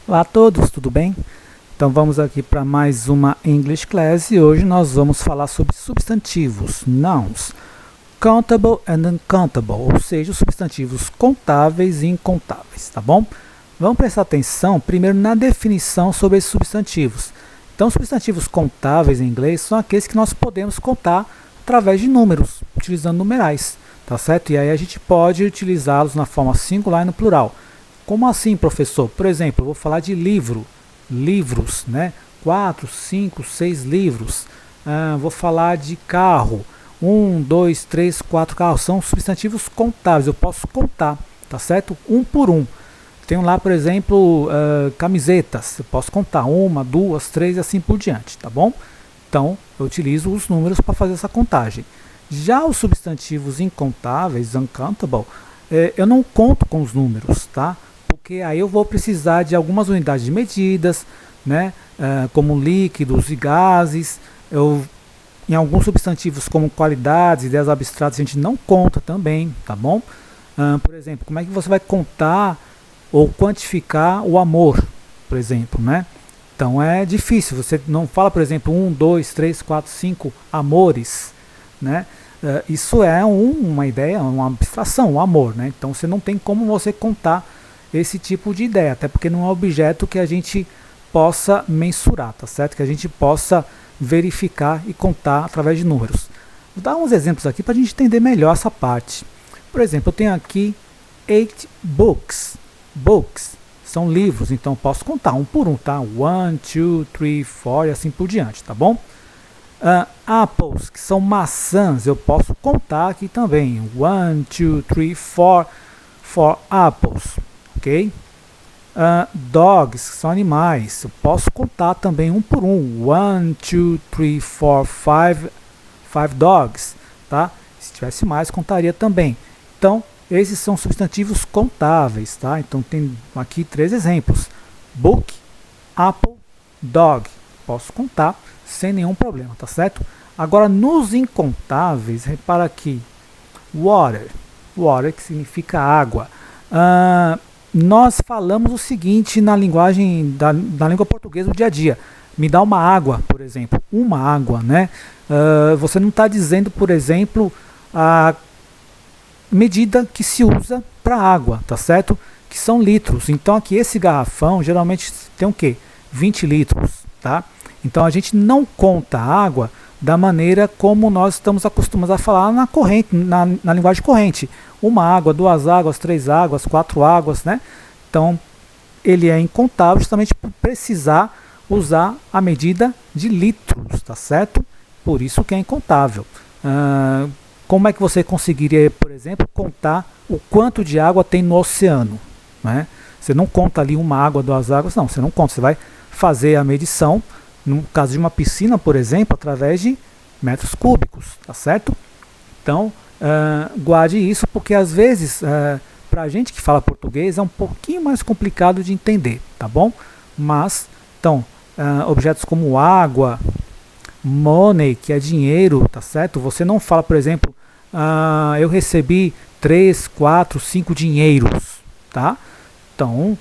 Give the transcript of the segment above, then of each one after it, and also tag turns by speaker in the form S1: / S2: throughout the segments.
S1: Olá a todos, tudo bem? Então vamos aqui para mais uma English Class e hoje nós vamos falar sobre substantivos, nouns, countable and uncountable, ou seja, os substantivos contáveis e incontáveis, tá bom? Vamos prestar atenção primeiro na definição sobre esses substantivos. Então, substantivos contáveis em inglês são aqueles que nós podemos contar através de números, utilizando numerais, tá certo? E aí a gente pode utilizá-los na forma singular e no plural. Como assim, professor? Por exemplo, eu vou falar de livro, livros, né? 4, 5, 6 livros. Vou falar de carro, 1, 2, 3, 4 carros. São substantivos contáveis, eu posso contar, tá certo? Um por um. Tenho lá, por exemplo, camisetas. Eu posso contar 1, 2, 3 e assim por diante, tá bom? Então, eu utilizo os números para fazer essa contagem. Já os substantivos incontáveis, uncountable, eu não conto com os números, tá? Porque aí eu vou precisar de algumas unidades de medidas, né? Como líquidos e gases. Em alguns substantivos como qualidades, ideias abstratas, a gente não conta também, tá bom? Por exemplo, como é que você vai contar ou quantificar o amor, por exemplo, né? Então é difícil, você não fala, por exemplo, 1, 2, 3, 4, 5 amores, né? Isso é uma ideia, uma abstração, um amor, né? Então você não tem como você contar esse tipo de ideia, até porque não é objeto que a gente possa mensurar, tá certo? Que a gente possa verificar e contar através de números. Vou dar uns exemplos aqui para a gente entender melhor essa parte. Por exemplo, eu tenho aqui 8 books. Books são livros, então eu posso contar um por um, tá? 1, 2, 3, 4 e assim por diante, tá bom? Apples, que são maçãs, eu posso contar aqui também. 1, 2, 3, 4 apples, ok? Dogs, que são animais, eu posso contar também um por um. 1, 2, 3, 4, 5 dogs, tá? Se tivesse mais, contaria também. Então, esses são substantivos contáveis, tá? Então tem aqui 3 exemplos: book, apple, dog. Posso contar sem nenhum problema, tá certo? Agora nos incontáveis, repara aqui, water, water que significa água. Nós falamos o seguinte na linguagem da língua portuguesa do dia a dia: me dá uma água, por exemplo, uma água, né? Você não está dizendo, por exemplo, a medida que se usa para água, tá certo? Que são litros. Então aqui esse garrafão geralmente tem o quê? 20 litros, tá? Então a gente não conta a água da maneira como nós estamos acostumados a falar na corrente, na linguagem corrente. Uma água, 2 águas, 3 águas, 4 águas, né? Então ele é incontável justamente por precisar usar a medida de litros, tá certo? Por isso que é incontável. Como é que você conseguiria, por exemplo, contar o quanto de água tem no oceano, né? Você não conta ali uma água, 2 águas, não, você não conta, você vai fazer a medição, no caso de uma piscina, por exemplo, através de metros cúbicos, tá certo? Então, guarde isso, porque às vezes, para a gente que fala português, é um pouquinho mais complicado de entender, tá bom? Mas, então, objetos como água, money, que é dinheiro, tá certo? Você não fala, por exemplo, eu recebi 3, 4, 5 dinheiros, tá? Então,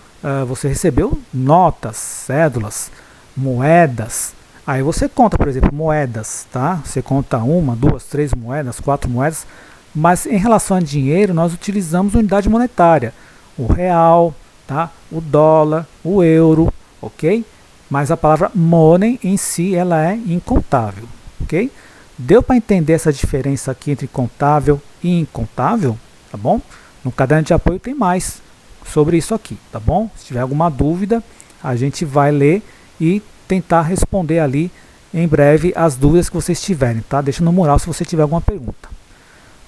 S1: você recebeu notas, cédulas, moedas. Aí você conta, por exemplo, moedas, tá? Você conta 1, 2, 3 moedas, 4 moedas. Mas em relação a dinheiro, nós utilizamos unidade monetária. O real, tá? O dólar, o euro, ok? Mas a palavra money em si, ela é incontável, ok? Deu para entender essa diferença aqui entre contável e incontável, tá bom? No caderno de apoio tem mais sobre isso aqui, tá bom? Se tiver alguma dúvida, a gente vai ler e tentar responder ali em breve as dúvidas que vocês tiverem, tá? Deixa no mural se você tiver alguma pergunta.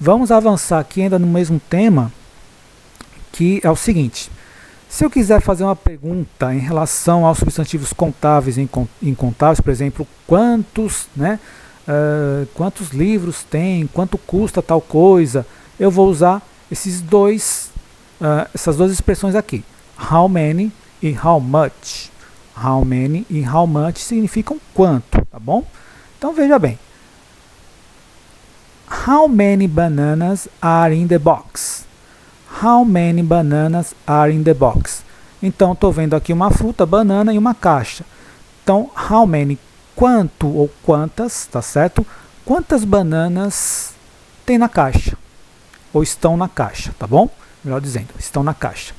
S1: Vamos avançar aqui ainda no mesmo tema, que é o seguinte: se eu quiser fazer uma pergunta em relação aos substantivos contáveis e incontáveis, por exemplo, quantos, né, quantos livros tem, quanto custa tal coisa, eu vou usar essas duas expressões aqui: how many e how much. How many e how much significam quanto, tá bom? Então veja bem: how many bananas are in the box? How many bananas are in the box? Então, estou vendo aqui uma fruta, banana e uma caixa. Então, how many, quanto ou quantas, tá certo? Quantas bananas tem na caixa? Ou estão na caixa, tá bom? Melhor dizendo, estão na caixa.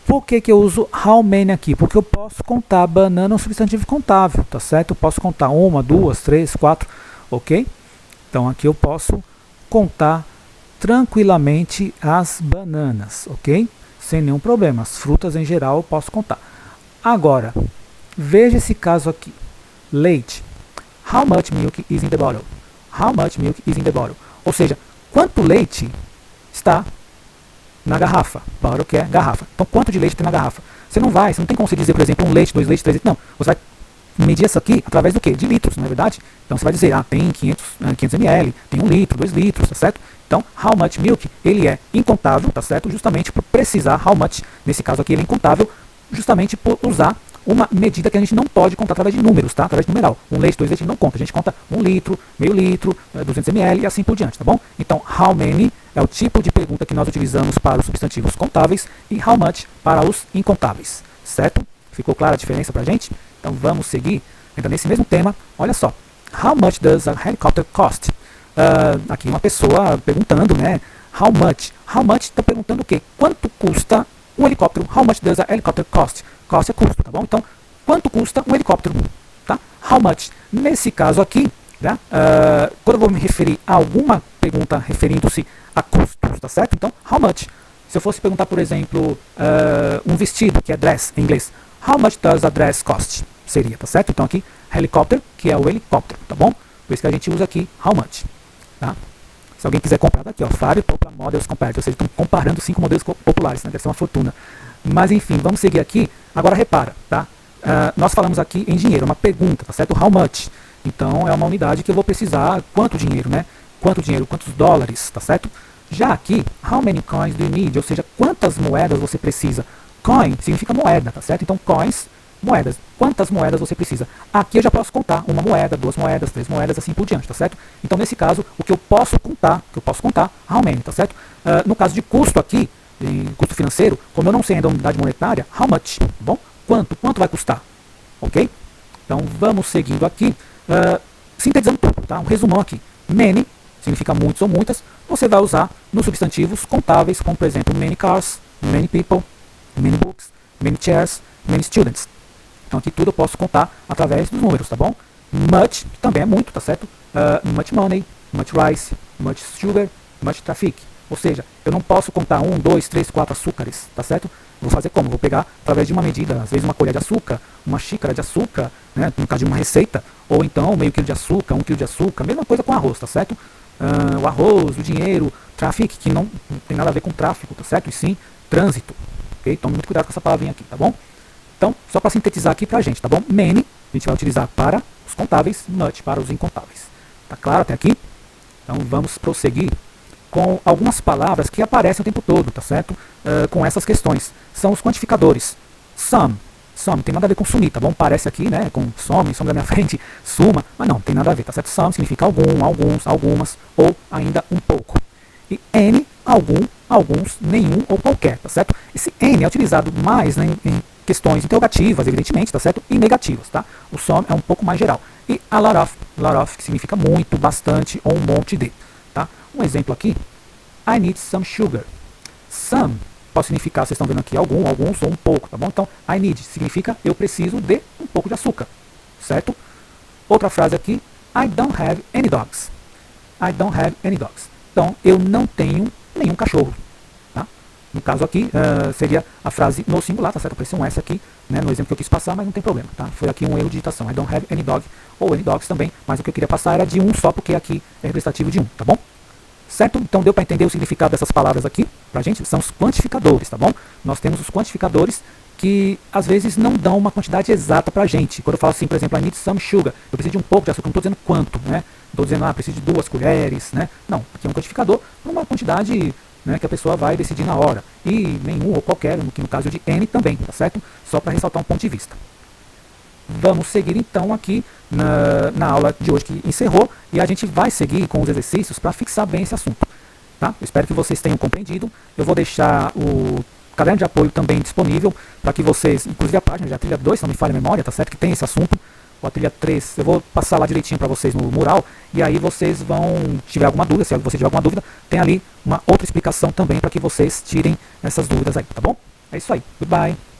S1: Por que eu uso how many aqui? Porque eu posso contar banana é um substantivo contável, tá certo? Eu posso contar uma, duas, três, quatro, ok? Então aqui eu posso contar tranquilamente as bananas, ok? Sem nenhum problema. As frutas em geral eu posso contar. Agora, veja esse caso aqui. Leite. How much milk is in the bottle? How much milk is in the bottle? Ou seja, quanto leite está na garrafa? Bottle que é garrafa. Então, quanto de leite tem na garrafa? Você não tem como você dizer, por exemplo, um leite, dois leites, três leites. Não, você vai medir isso aqui através do quê? De litros, não é verdade? Então, você vai dizer, tem 500 ml, tem 1 litro, 2 litros, tá certo? Então, how much milk, ele é incontável, tá certo? Justamente por precisar, how much, nesse caso aqui, ele é incontável, justamente por usar uma medida que a gente não pode contar através de números, tá? Através de numeral. 1 leite, 2 leites, a gente não conta. A gente conta 1 litro, meio litro, 200 ml e assim por diante, tá bom? Então, how many é o tipo de pergunta que nós utilizamos para os substantivos contáveis e how much para os incontáveis, certo? Ficou clara a diferença pra gente? Então, vamos seguir, ainda nesse mesmo tema. Olha só. How much does a helicopter cost? Aqui uma pessoa perguntando, né? How much? How much está perguntando o quê? Quanto custa um helicóptero? How much does a helicopter cost? Cost é custo, tá bom? Então, quanto custa um helicóptero? Tá? How much? Nesse caso aqui, né, quando eu vou me referir a alguma pergunta referindo-se a custos, tá certo? Então, how much? Se eu fosse perguntar, por exemplo, um vestido, que é dress em inglês, how much does a dress cost? Seria, tá certo? Então aqui, helicopter, que é o helicóptero, tá bom? Por isso que a gente usa aqui, how much, tá? Se alguém quiser comprar, daqui, ó, Fábio Poplar Models Compared, ou seja, estão comparando 5 modelos populares, né? Deve ser uma fortuna. Mas enfim, vamos seguir aqui. Agora repara, tá? Nós falamos aqui em dinheiro, uma pergunta, tá certo? How much? Então é uma unidade que eu vou precisar, quanto dinheiro, né? Quanto dinheiro, quantos dólares, tá certo? Já aqui, how many coins do you need? Ou seja, quantas moedas você precisa? Coin significa moeda, tá certo? Então coins, moedas. Quantas moedas você precisa? Aqui eu já posso contar uma moeda, 2 moedas, 3 moedas, assim por diante, tá certo? Então nesse caso, o que eu posso contar, how many, tá certo? No caso de custo aqui, de custo financeiro, como eu não sei ainda a unidade monetária, how much, tá bom? Quanto vai custar? Ok? Então vamos seguindo aqui, sintetizando tudo, tá? Um resumão aqui. Many significa muitos ou muitas, você vai usar nos substantivos contáveis, como por exemplo, many cars, many people, many books, many chairs, many students. Então aqui tudo eu posso contar através dos números, tá bom? Much também é muito, tá certo? Much money, much rice, much sugar, much traffic. Ou seja, eu não posso contar 1, 2, 3, 4 açúcares, tá certo? Vou fazer como? Vou pegar através de uma medida, às vezes uma colher de açúcar, uma xícara de açúcar, né, no caso de uma receita, ou então meio quilo de açúcar, 1 quilo de açúcar, mesma coisa com arroz, tá certo? O arroz, o dinheiro, traffic, que não tem nada a ver com tráfico, tá certo? E sim, trânsito, ok? Tome muito cuidado com essa palavrinha aqui, tá bom? Então, só para sintetizar aqui pra gente, tá bom? Many, a gente vai utilizar para os contáveis, much para os incontáveis. Tá claro até aqui? Então, vamos prosseguir com algumas palavras que aparecem o tempo todo, tá certo? Com essas questões. São os quantificadores. Some tem nada a ver com sumir, tá bom? Parece aqui, né, com some da minha frente, suma, mas não, tem nada a ver, tá certo? Some significa algum, alguns, algumas, ou ainda um pouco. E any, algum, alguns, nenhum ou qualquer, tá certo? Esse any é utilizado mais, né, em questões interrogativas, evidentemente, tá certo? E negativas, tá? O some é um pouco mais geral. E a lot of, que significa muito, bastante ou um monte de, tá? Um exemplo aqui, I need some sugar. Some pode significar, vocês estão vendo aqui, algum, alguns ou um pouco, tá bom? Então, I need significa eu preciso de um pouco de açúcar, certo? Outra frase aqui, I don't have any dogs. I don't have any dogs. Então, eu não tenho nenhum cachorro, tá? No caso aqui, seria a frase no singular, tá certo? Apareceu um S aqui, né, no exemplo que eu quis passar, mas não tem problema, tá? Foi aqui um erro de digitação. I don't have any dog, ou any dogs também, mas o que eu queria passar era de um só, porque aqui é representativo de um, tá bom? Certo? Então deu para entender o significado dessas palavras aqui pra gente? São os quantificadores, tá bom? Nós temos os quantificadores que às vezes não dão uma quantidade exata pra gente. Quando eu falo assim, por exemplo, I need some sugar, eu preciso de um pouco de açúcar, não estou dizendo quanto, né? Estou dizendo, preciso de 2 colheres, né? Não, aqui é um quantificador, uma quantidade, né, que a pessoa vai decidir na hora. E nenhum ou qualquer, que no caso de N também, tá certo? Só para ressaltar um ponto de vista. Vamos seguir então aqui na aula de hoje que encerrou e a gente vai seguir com os exercícios para fixar bem esse assunto. Tá? Eu espero que vocês tenham compreendido. Eu vou deixar o caderno de apoio também disponível para que vocês, inclusive a página da trilha 2, se não me falha a memória, tá certo? Que tem esse assunto, ou a trilha 3, eu vou passar lá direitinho para vocês no mural, e aí vocês vão, se tiver alguma dúvida, se você tiver alguma dúvida, tem ali uma outra explicação também para que vocês tirem essas dúvidas aí, tá bom? É isso aí, goodbye!